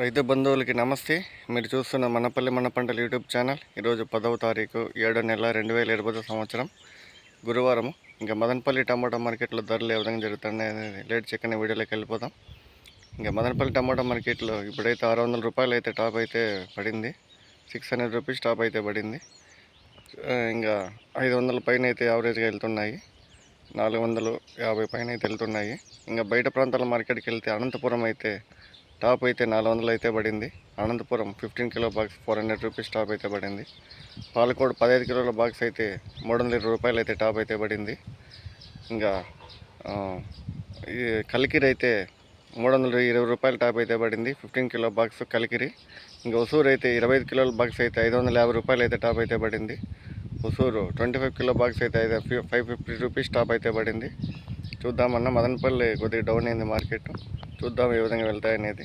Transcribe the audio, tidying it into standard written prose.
రైతు బంధువులకి నమస్తే. మీరు చూస్తున్న మనపల్లి మన పంటల యూట్యూబ్ ఛానల్. ఈరోజు 10వ తారీఖు 7వ నెల 2020 సంవత్సరం గురువారం. ఇంకా మదనపల్లి టమాటా మార్కెట్లో ధరలు ఏ విధంగా జరుగుతున్నాయి లేట్ చెక్కని వీడియోలోకి వెళ్ళిపోదాం. ఇంకా మదనపల్లి టమాటా మార్కెట్లో ఇప్పుడైతే 600 రూపాయలు అయితే టాప్ అయితే పడింది. 600 రూపీస్ టాప్ అయితే పడింది. ఇంకా 500 పైన అయితే యావరేజ్గా వెళ్తున్నాయి. 450 పైన అయితే వెళ్తున్నాయి. ఇంకా బయట ప్రాంతాల మార్కెట్కి వెళ్తే అనంతపురం అయితే టాప్ అయితే 400 అయితే పడింది. Anantapuram 15 kilo box 400 rupees top అయితే పడింది. పాలకోడు 15 కిలోల బాక్స్ అయితే 320 రూపాయలు అయితే టాప్ అయితే పడింది. ఇంకా ఈ కలికిరి అయితే 320 రూపాయలు టాప్ అయితే పడింది. 15 కిలో బాక్స్ కలికిరి. ఇంకా ఉసూరు అయితే 25 కిలోల బాక్స్ అయితే 550 రూపాయలు అయితే టాప్ అయితే పడింది. ఉసూరు 25 కిలో బాక్స్ అయితే 550 రూపీస్ టాప్ అయితే పడింది. చూద్దామన్నా మదనపల్లి కొద్దిగా డౌన్ అయింది మార్కెట్. చూద్దాం ఏ విధంగా వెళ్తాయనేది.